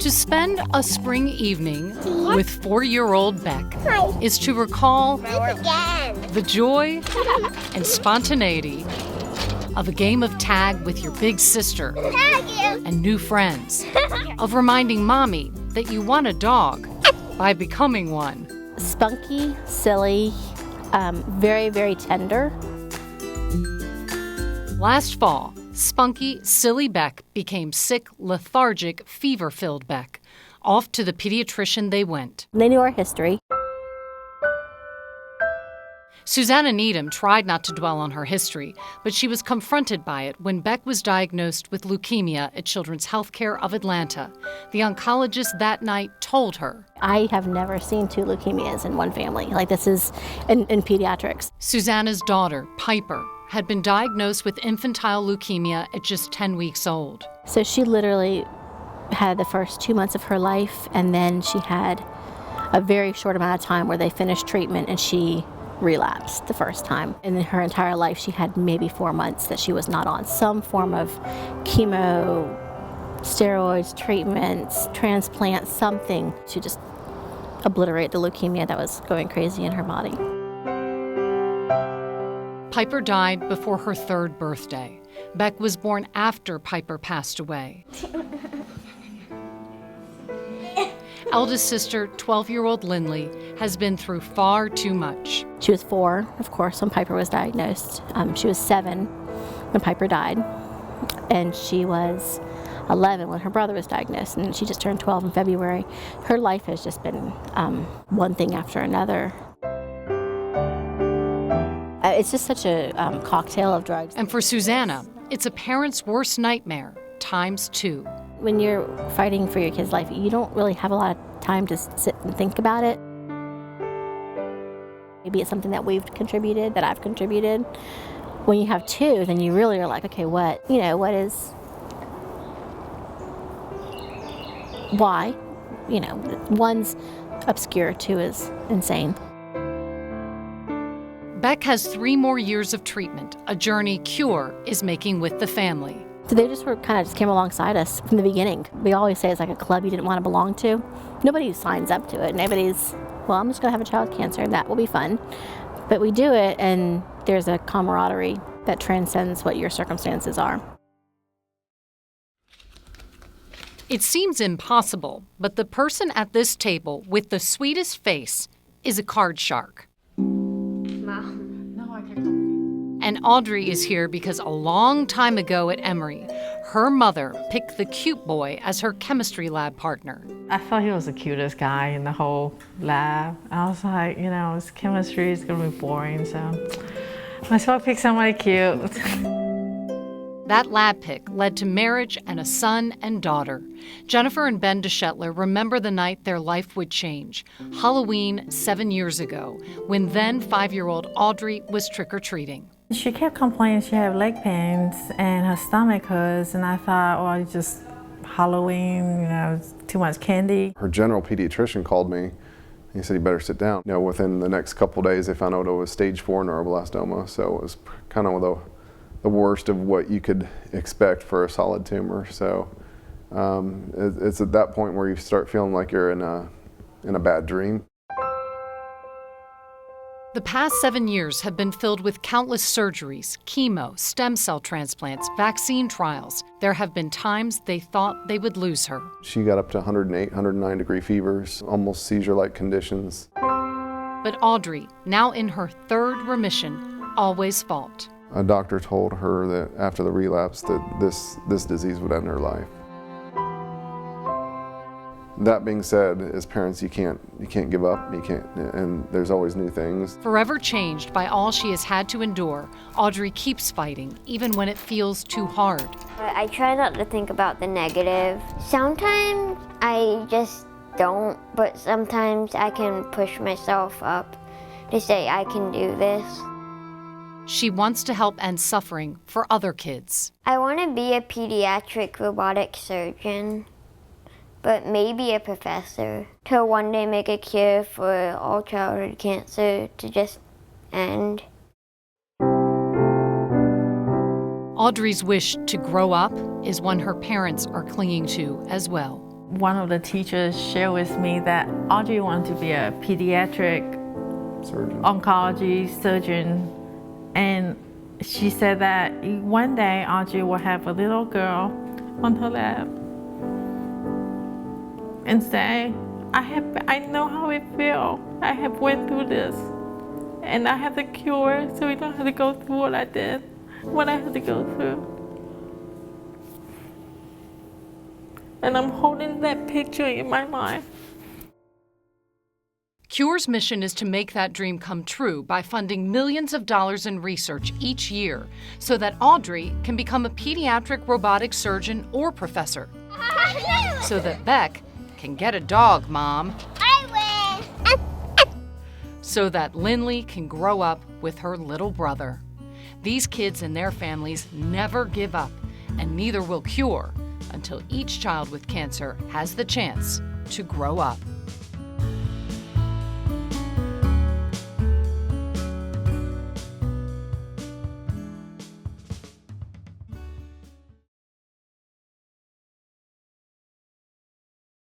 To spend a spring evening with 4-year-old Beck is to recall the joy and spontaneity of a game of tag with your big sister and new friends, of reminding Mommy that you want a dog by becoming one. Spunky, silly, very, very tender. Last fall, spunky, silly Beck became sick, lethargic, fever-filled Beck. Off to the pediatrician they went. They knew our history. Susanna Needham tried not to dwell on her history, but she was confronted by it when Beck was diagnosed with leukemia at Children's Healthcare of Atlanta. The oncologist that night told her, I have never seen 2 leukemias in one family. Like, this is in pediatrics. Susanna's daughter, Piper, had been diagnosed with infantile leukemia at just 10 weeks old. So she literally had the first 2 months of her life, and then she had a very short amount of time where they finished treatment and she relapsed the first time. And in her entire life, she had maybe 4 months that she was not on some form of chemo, steroids, treatments, transplants, something to just obliterate the leukemia that was going crazy in her body. Piper died before her 3rd birthday. Beck was born after Piper passed away. Eldest sister, 12-year-old Lindley, has been through far too much. She was 4, of course, when Piper was diagnosed. She was 7 when Piper died, and she was 11 when her brother was diagnosed, and she just turned 12 in February. Her life has just been one thing after another. It's just such a cocktail of drugs. And for Susanna, it's a parent's worst nightmare, ×2. When you're fighting for your kid's life, you don't really have a lot of time to sit and think about it. Maybe it's something that we've contributed, that I've contributed. When you have 2, then you really are like, okay, what is, why? One's obscure, 2 is insane. Beck has 3 more years of treatment, a journey Cure is making with the family. So they just came alongside us from the beginning. We always say it's like a club you didn't want to belong to. Nobody signs up to it. Nobody's, well, I'm just going to have a child with cancer and that will be fun. But we do it, and there's a camaraderie that transcends what your circumstances are. It seems impossible, but the person at this table with the sweetest face is a card shark. And Audrey is here because a long time ago at Emory, her mother picked the cute boy as her chemistry lab partner. I thought he was the cutest guy in the whole lab. I was like, it's chemistry is gonna be boring, so might as well pick somebody cute. That lab pick led to marriage and a son and daughter. Jennifer and Ben DeShetler remember the night their life would change, Halloween 7 years ago, when then 5-year-old Audrey was trick-or-treating. She kept complaining she had leg pains and her stomach hurts, and I thought, well, it's just Halloween, it's too much candy. Her general pediatrician called me. He said, you better sit down. Within the next couple of days, they found out it was stage 4 neuroblastoma, so it was kind of the worst of what you could expect for a solid tumor. So it's at that point where you start feeling like you're in a bad dream. The past 7 years have been filled with countless surgeries, chemo, stem cell transplants, vaccine trials. There have been times they thought they would lose her. She got up to 108, 109 degree fevers, almost seizure-like conditions. But Audrey, now in her 3rd remission, always fought. A doctor told her that after the relapse that this disease would end her life. That being said, as parents, you can't give up. And there's always new things. Forever changed by all she has had to endure, Audrey keeps fighting, even when it feels too hard. I try not to think about the negative. Sometimes I just don't, but sometimes I can push myself up to say I can do this. She wants to help end suffering for other kids. I want to be a pediatric robotic surgeon, but maybe a professor, to one day make a cure for all childhood cancer to just end. Audrey's wish to grow up is one her parents are clinging to as well. One of the teachers shared with me that Audrey wanted to be a pediatric Surgeon. oncology surgeon, and she said that one day Audrey will have a little girl on her lap and say, I know how it feels. I have went through this, and I have the cure, so we don't have to go through what I did, what I had to go through. And I'm holding that picture in my mind. CURE's mission is to make that dream come true by funding millions of dollars in research each year so that Audrey can become a pediatric robotic surgeon or professor. So that Beck can get a dog, Mom. I win. So that Lindley can grow up with her little brother. These kids and their families never give up, and neither will CURE until each child with cancer has the chance to grow up.